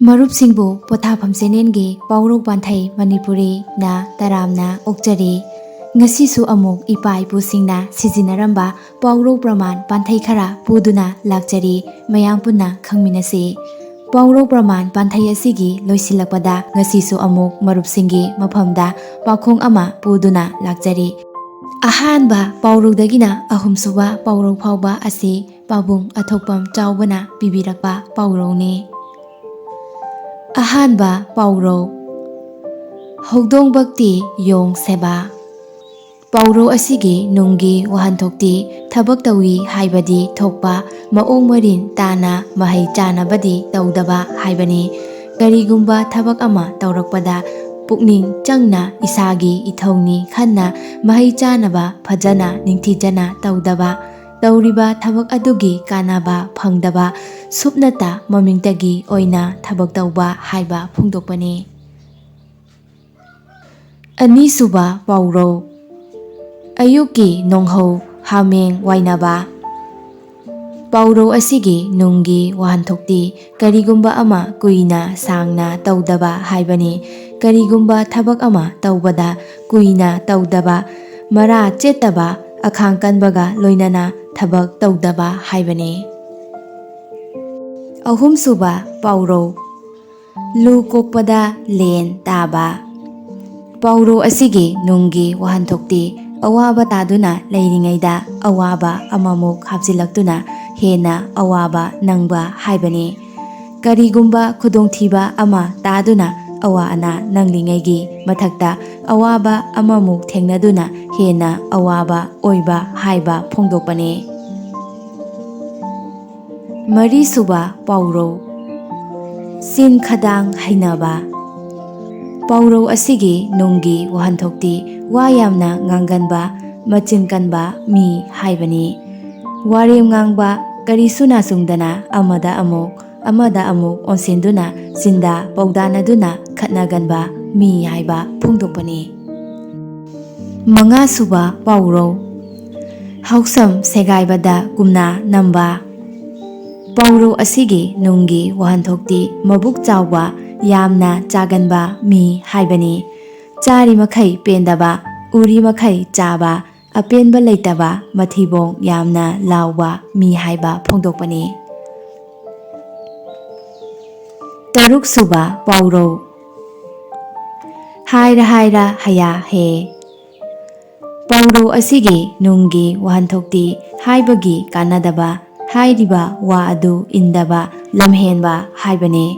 ꯃꯔꯨꯞꯁꯤꯡꯕꯨ ꯄꯣꯊꯥꯐꯝ ꯆꯦꯅꯦꯜꯒꯤ ꯄꯥꯎꯔꯧ ꯄꯥꯟꯊꯩ ꯃꯅꯤꯄꯨꯔꯤ ꯅ ꯇꯔꯥꯝꯅ ꯑꯣꯛꯆꯔꯤ꯫ ꯉꯁꯤꯁꯨ ꯑꯃꯨꯛ ꯏꯄꯥ ꯏꯄꯨꯁꯤꯡꯅ ꯁꯤꯖꯤꯟꯅꯔꯝꯕ ꯄꯥꯎꯔꯧ ꯄ꯭ꯔꯃꯥꯟ ꯄꯥꯟꯊꯩ ꯈꯔ ꯄꯨꯗꯨꯅ ꯂꯥꯛꯆꯔꯤ꯫ ꯃꯌꯥꯝ ꯄꯨꯟꯅ ꯈꯪꯃꯤꯟꯅꯁꯤ꯫ ꯄꯥꯎꯔꯧ ꯄ꯭ꯔꯃꯥꯟ ꯄꯥꯟꯊꯩ ꯑꯁꯤꯒꯤ ꯂꯣꯏꯁꯤꯜꯂꯛꯄꯗ ꯉꯁꯤꯁꯨ ꯑꯃꯨꯛ ꯃꯔꯨꯞꯁꯤꯡꯒꯤ ꯃꯐꯝꯗ ꯄꯥꯎꯈꯣꯡ ꯑꯃ ꯄꯨꯗꯨꯅ ꯂꯥꯛꯆꯔꯤ꯫ ꯑꯍꯥꯟꯕ ꯄꯥꯎꯔꯧꯗꯒꯤꯅ ꯑꯍꯨꯝꯁꯨꯕ ꯄꯥꯎꯔꯧ ꯐꯥꯎꯕ ꯑꯁꯤ ꯄꯥꯕꯨꯡ ꯑꯊꯣꯛꯄꯝ ꯆꯥꯎꯕꯅ ꯄꯤꯕꯤꯔꯛꯄ ꯄꯥꯎꯔꯧꯅꯤ꯫ ꯑꯍꯥꯟꯕ ꯄꯥꯎꯔꯧ ꯍꯧꯗꯣꯡꯕꯛꯇꯤ ꯌꯣꯡ ꯁꯦꯕꯥ꯫ ꯄꯥꯎꯔꯧ ꯑꯁꯤꯒꯤ ꯅꯨꯡꯒꯤ ꯋꯥꯍꯟꯊꯣꯛꯇꯤ ꯊꯕꯛ ꯇꯧꯏ ꯍꯥꯏꯕꯗꯤ ꯊꯣꯛꯄ, ꯃꯑꯣꯡ ꯃꯔꯤꯟ ꯇꯥꯅ ꯃꯍꯩ ꯆꯥꯅꯕꯗꯤ ꯇꯧꯗꯕ ꯍꯥꯏꯕꯅꯤ꯫ ꯀꯔꯤꯒꯨꯝꯕ ꯊꯕꯛ ꯑꯃ ꯇꯧꯔꯛꯄꯗ ꯄꯨꯛꯅꯤꯡ ꯆꯪꯅ ꯏꯁꯥꯒꯤ ꯏꯊꯧꯅꯤ ꯈꯟꯅ ꯃꯍꯩ ꯆꯥꯅꯕ ꯐꯖꯅ ꯅꯤꯡꯊꯤꯖꯅ ꯇꯧꯗꯕ, ꯇꯧꯔꯤꯕ ꯊꯕꯛ ꯑꯗꯨꯒꯤ ꯀꯥꯟꯅꯕ ꯐꯪꯗꯕ, ꯁꯨꯞꯅꯇ ꯃꯃꯤꯡꯇꯒꯤ ꯑꯣꯏꯅ ꯊꯕꯛ ꯇꯧꯕ ꯍꯥꯏꯕ ꯐꯣꯡꯗꯣꯛꯄꯅꯤ꯫ ꯑꯅꯤꯁꯨꯕ ꯄꯥꯎꯔꯧ ꯑꯌꯨꯛꯀꯤ ꯅꯣꯡꯍꯧ ꯍꯥꯃꯦꯡ ꯋꯥꯏꯅꯕ꯫ ꯄꯥꯎꯔꯧ ꯑꯁꯤꯒꯤ ꯅꯨꯡꯒꯤ ꯋꯥꯍꯟꯊꯣꯛꯇꯤ ꯀꯔꯤꯒꯨꯝꯕ ꯑꯃ ꯀꯨꯏꯅ ꯁꯥꯡꯅ ꯇꯧꯗꯕ ꯍꯥꯏꯕꯅꯤ꯫ ꯀꯔꯤꯒꯨꯝꯕ ꯊꯕꯛ ꯑꯃ ꯇꯧꯕꯗ ꯀꯨꯏꯅ ꯇꯧꯗꯕ, ꯃꯔꯥ ꯆꯦꯠꯇꯕ, ꯑꯈꯥꯡ ꯀꯟꯕꯒ ꯂꯣꯏꯅꯅ ꯊꯕꯛ ꯇꯧꯗꯕ ꯍꯥꯏꯕꯅꯤ꯫ ꯑꯍꯨꯝꯁꯨꯕ ꯄꯥꯎꯔꯧ ꯂꯨ ꯀꯣꯛꯄꯗ ꯂꯦꯟ ꯇꯥꯕ꯫ ꯄꯥꯎꯔꯧ ꯑꯁꯤꯒꯤ ꯅꯨꯡꯒꯤ ꯋꯥꯍꯟꯊꯣꯛꯇꯤ ꯑꯋꯥꯕ ꯇꯥꯗꯨꯅ ꯂꯩꯔꯤꯉꯩꯗ ꯑꯋꯥꯕ ꯑꯃꯃꯨꯛ ꯍꯥꯞꯆꯤꯜꯂꯛꯇꯨꯅ ꯍꯦꯟꯅ ꯑꯋꯥꯕ ꯅꯪꯕ ꯍꯥꯏꯕꯅꯤ꯫ ꯀꯔꯤꯒꯨꯝꯕ ꯈꯨꯗꯣꯡꯊꯤꯕ ꯑꯃ ꯇꯥꯗꯨꯅ ꯑꯋꯥ ꯑꯅꯥ ꯅꯪꯂꯤꯉꯩꯒꯤ ꯃꯊꯛꯇ ꯑꯋꯥꯕ ꯑꯃꯃꯨꯛ ꯊꯦꯡꯅꯗꯨꯅ ꯍꯦꯟꯅ ꯑꯋꯥꯕ ꯑꯣꯏꯕ ꯍꯥꯏꯕ ꯐꯣꯡꯗꯣꯛꯄꯅꯤ꯫ ꯃꯔꯤꯁꯨꯕ ꯄꯥꯎꯔꯧ ꯆꯤꯟ ꯈꯗꯥꯡ ꯍꯩꯅꯕ꯫ ꯄꯥꯎꯔꯧ ꯑꯁꯤꯒꯤ ꯅꯨꯡꯒꯤ ꯋꯥꯍꯟꯊꯣꯛꯇꯤ ꯋꯥ ꯌꯥꯝꯅ ꯉꯥꯡꯒꯟꯕ, ꯃꯆꯤꯟ ꯀꯟꯕ ꯃꯤ ꯍꯥꯏꯕꯅꯤ꯫ ꯋꯥꯔꯦꯝ ꯉꯥꯡꯕ, ꯀꯔꯤꯁꯨ ꯅꯥꯆꯨꯡꯗꯅ ꯑꯃꯗ ꯑꯃꯨꯛ ꯑꯣꯟꯁꯤꯟꯗꯨꯅ ꯆꯤꯟꯗ ꯄꯧꯗꯥꯅꯗꯨꯅ ꯈꯠꯅꯒꯟꯕ ꯃꯤ ꯍꯥꯏꯕ ꯐꯣꯡꯗꯣꯛꯄꯅꯤ꯫ ꯃꯉꯥꯁꯨꯕ ꯄꯥꯎꯔꯧ ꯍꯥꯎꯁꯝ ꯁꯦꯒꯥꯏꯕꯗ ꯀꯨꯝꯅ ꯅꯝꯕ꯫ ꯄꯥꯎꯔꯧ ꯑꯁꯤꯒꯤ ꯅꯨꯡꯒꯤ ꯋꯥꯍꯟꯊꯣꯛꯇꯤ ꯃꯕꯨꯛ ꯆꯥꯎꯕ, ꯌꯥꯝꯅ ꯆꯥꯒꯟꯕ ꯃꯤ ꯍꯥꯏꯕꯅꯤ꯫ ꯆꯥꯔꯤꯃꯈꯩ ꯄꯦꯟꯗꯕ, ꯎꯔꯤꯃꯈꯩ ꯆꯥꯕ, ꯑꯄꯦꯟꯕ ꯂꯩꯇꯕ, ꯃꯊꯤꯕꯣꯡ ꯌꯥꯝꯅ ꯂꯥꯎꯕ ꯃꯤ ꯍꯥꯏꯕ ꯐꯣꯡꯗꯣꯛꯄꯅꯤ꯫ ꯇꯔꯨꯛꯁꯨꯕ ꯄꯥꯎꯔꯧ ꯍꯥꯏꯔ ꯍꯥꯏꯔ ꯍꯌꯥ ꯍꯦ꯫ ꯄꯥꯎꯔꯧ ꯑꯁꯤꯒꯤ ꯅꯨꯡꯒꯤ ꯋꯥꯍꯟꯊꯣꯛꯇꯤ ꯍꯥꯏꯕꯒꯤ ꯀꯥꯟꯅꯗꯕ, ꯍꯥꯏꯔꯤꯕ ꯋꯥ ꯑꯗꯨ ꯏꯟꯗꯕ, ꯂꯝꯍꯦꯟꯕ ꯍꯥꯏꯕꯅꯤ꯫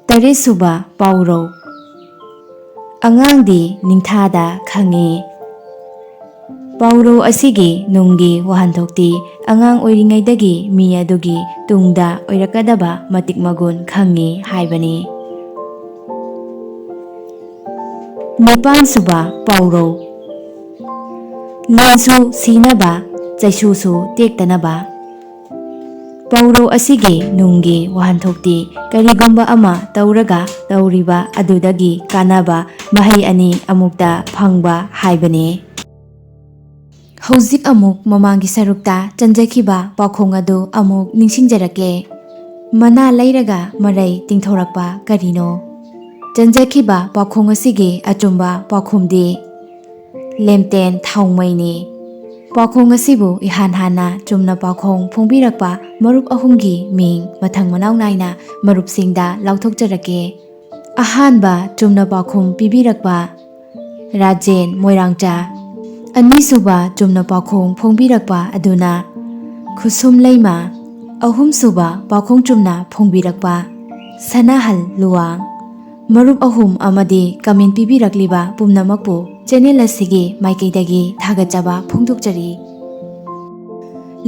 ꯇꯔꯦꯠꯁꯨꯕ ꯄꯥꯎꯔꯧ ꯑꯉꯥꯡꯗꯤ ꯅꯤꯡꯊꯥꯗ ꯈꯪꯉꯤ꯫ ꯄꯥꯎꯔꯧ ꯑꯁꯤꯒꯤ ꯅꯨꯡꯒꯤ ꯋꯥꯍꯟꯊꯣꯛꯇꯤ ꯑꯉꯥꯡ ꯑꯣꯏꯔꯤꯉꯩꯗꯒꯤ ꯃꯤ ꯑꯗꯨꯒꯤ ꯇꯨꯡꯗ ꯑꯣꯏꯔꯛꯀꯗꯕ ꯃꯇꯤꯛ ꯃꯒꯨꯟ ꯈꯪꯉꯤ ꯍꯥꯏꯕꯅꯤ꯫ ꯅꯤꯄꯥꯟꯁꯨꯕ ꯄꯥꯎꯔꯧ ꯂꯤꯟꯁꯨ ꯁꯤꯅꯕ, ꯆꯩꯁꯨꯁꯨ ꯇꯦꯛꯇꯅꯕ꯫ ꯄꯥꯎꯔꯧ ꯑꯁꯤꯒꯤ ꯅꯨꯡꯒꯤ ꯋꯥꯍꯟꯊꯣꯛꯇꯤ ꯀꯔꯤꯒꯨꯝꯕ ꯑꯃ ꯇꯧꯔꯒ ꯇꯧꯔꯤꯕ ꯑꯗꯨꯗꯒꯤ ꯀꯥꯟꯅꯕ ꯃꯍꯩ ꯑꯅꯤ ꯑꯃꯨꯛꯇ ꯐꯪꯕ ꯍꯥꯏꯕꯅꯤ꯫ ꯍꯧꯖꯤꯛ ꯑꯃꯨꯛ ꯃꯃꯥꯡꯒꯤ ꯁꯔꯨꯛꯇ ꯆꯟꯖꯈꯤꯕ ꯄꯥꯎꯈꯣꯡ ꯑꯗꯨ ꯑꯃꯨꯛ ꯅꯤꯡꯁꯤꯡꯖꯔꯛꯀꯦ꯫ ꯃꯅꯥ ꯂꯩꯔꯒ ꯃꯔꯩ ꯇꯤꯡꯊꯣꯔꯛꯄ ꯀꯔꯤꯅꯣ? ꯆꯟꯖꯈꯤꯕ ꯄꯥꯎꯈꯣꯡ ꯑꯁꯤꯒꯤ ꯑꯆꯨꯝꯕ ꯄꯥꯎꯈꯨꯝꯗꯤ ꯂꯦꯝꯇꯦꯟ ꯊꯥꯎꯃꯩꯅꯤ꯫ ꯄꯥꯎꯈꯣꯡ ꯑꯁꯤꯕꯨ ꯏꯍꯥꯟ ꯍꯥꯟꯅ ꯆꯨꯝꯅ ꯄꯥꯎꯈꯣꯡ ꯐꯣꯡꯕꯤꯔꯛꯄ ꯃꯔꯨꯞ ꯑꯍꯨꯝꯒꯤ ꯃꯤꯡ ꯃꯊꯪ ꯃꯅꯥꯎ ナꯏꯅ ꯃꯔꯨꯞꯁꯤꯡꯗ ꯂꯥꯎꯊꯣꯛꯆꯔꯛꯀꯦ꯫ ꯑꯍꯥꯟꯕ ꯆꯨꯝꯅ ꯄꯥꯎꯈꯨꯝ ꯄꯤꯕꯤꯔꯛꯄ ꯔꯥꯖꯦꯟ ꯃꯣꯏꯔꯥꯡꯆꯥ꯫ ꯑꯅꯤꯁꯨꯕ ꯆꯨꯝꯅ ꯄꯥꯎꯈꯨꯝ ꯐꯣꯡꯕꯤꯔꯛꯄ ꯑꯗꯨꯅ ꯈꯨꯁꯨꯝꯂꯩꯃ꯫ ꯑꯍꯨꯝꯁꯨꯕ ꯄꯥꯎꯈꯨꯝ ꯆꯨꯝꯅ ꯐꯣꯡꯕꯤꯔꯛꯄ ꯁꯅꯥꯍꯜ ꯂꯨꯋꯥꯡ꯫ ꯃꯔꯨꯞ ꯑꯍꯨꯝ ꯑꯃꯗꯤ ꯀꯃꯦꯟ ꯄꯤꯕꯤꯔꯛꯂꯤꯕ ꯄꯨꯝꯅꯃꯛꯄꯨ ꯆꯦꯅꯦꯜ ꯑꯁꯤꯒꯤ ꯃꯥꯏꯀꯩꯗꯒꯤ ꯊꯥꯒꯠꯆꯕ ꯐꯣꯡꯗꯣꯛꯆꯔꯤ꯫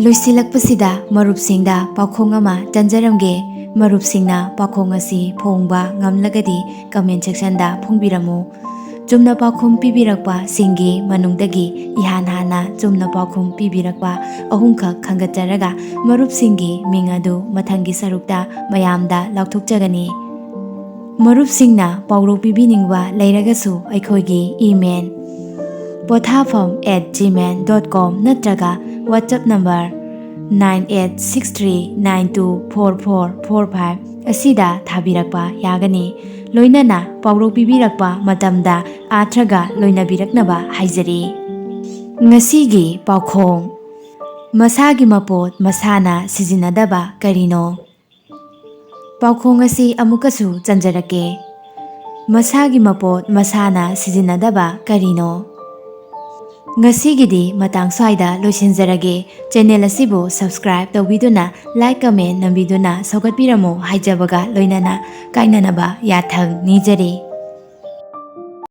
ꯂꯣꯏꯁꯤꯜꯂꯛꯄꯁꯤꯗ ꯃꯔꯨꯞꯁꯤꯡꯗ ꯄꯥꯎꯈꯣꯡ ꯑꯃ ꯆꯟꯖꯔꯝꯒꯦ꯫ ꯃꯔꯨꯞꯁꯤꯡꯅ ꯄꯥꯎꯈꯣꯡ ꯑꯁꯤ ꯐꯣꯡꯕ ꯉꯝꯂꯒꯗꯤ ꯀꯃꯦꯟ ꯁꯦꯛꯁꯟꯗ ꯐꯣꯡꯕꯤꯔꯝꯃꯨ꯫ ꯆꯨꯝꯅ ꯄꯥꯎꯈꯨꯝ ꯄꯤꯕꯤꯔꯛꯄ ꯁꯤꯡꯒꯤ ꯃꯅꯨꯡꯗꯒꯤ ꯏꯍꯥꯟ ꯍꯥꯟꯅ ꯆꯨꯝꯅ ꯄꯥꯎꯈꯨꯝ ꯄꯤꯕꯤꯔꯛꯄ ꯑꯍꯨꯝꯈꯛ ꯈꯟꯒꯠꯆꯔꯒ ꯃꯔꯨꯞꯁꯤꯡꯒꯤ ꯃꯤꯡ ꯑꯗꯨ ꯃꯊꯪꯒꯤ ꯁꯔꯨꯛꯇ ꯃꯌꯥꯝꯗ ꯂꯥꯎꯊꯣꯛꯆꯒꯅꯤ꯫ ꯃꯔꯨꯞꯁꯤꯡꯅ ꯄꯥꯎꯔꯧ ꯄꯤꯕꯤꯅꯤꯡꯕ ꯂꯩꯔꯒꯁꯨ ꯑꯩꯈꯣꯏꯒꯤ ꯏꯃꯦꯜ pothafam@gmail.com ꯅꯠꯇ꯭ꯔꯒ ꯋꯥꯆꯞ ꯅꯝꯕꯔ 9863924445 ꯑꯁꯤꯗ ꯊꯥꯕꯤꯔꯛꯄ ꯌꯥꯒꯅꯤ꯫ ꯂꯣꯏꯅꯅ ꯄꯥꯎꯔꯧ ꯄꯤꯕꯤꯔꯛꯄ ꯃꯇꯝꯗ ꯑꯥꯔꯊꯒ ꯂꯣꯏꯅꯕꯤꯔꯛꯅꯕ ꯍꯥꯏꯖꯔꯤ꯫ ꯉꯁꯤꯒꯤ ꯄꯥꯎꯈꯣꯡ: ꯃꯁꯥꯒꯤ ꯃꯄꯣꯠ ꯃꯁꯥꯅ ꯁꯤꯖꯤꯟꯅꯗꯕ ꯀꯔꯤꯅꯣ? ꯄꯥꯎꯈꯣꯡ ꯑꯁꯤ ꯑꯃꯨꯛꯀꯁꯨ ꯆꯟꯖꯔꯛꯀꯦ꯫ ꯃꯁꯥꯒꯤ ꯃꯄꯣꯠ ꯃꯁꯥꯅ ꯁꯤꯖꯤꯟꯅꯗꯕ ꯀꯔꯤꯅꯣ? ꯉꯁꯤꯒꯤꯗꯤ ꯃꯇꯥꯡ ꯁ꯭ꯋꯥꯏꯗ ꯂꯣꯏꯁꯤꯟꯖꯔꯒꯦ꯫ ꯆꯦꯅꯦꯜ ꯑꯁꯤꯕꯨ ꯁꯕꯁꯀ꯭ꯔꯥꯏꯕ ꯇꯧꯕꯤꯗꯨꯅ ꯂꯥꯏꯛ ꯀꯃꯦꯟ ꯅꯝꯕꯤꯗꯨꯅ ꯁꯧꯒꯠꯄꯤꯔꯝꯃꯨ ꯍꯥꯏꯖꯕꯒ ꯂꯣꯏꯅꯅ ꯀꯥꯏꯅꯅꯕ ꯌꯥꯊꯪ ꯅꯤꯖꯔꯤ꯫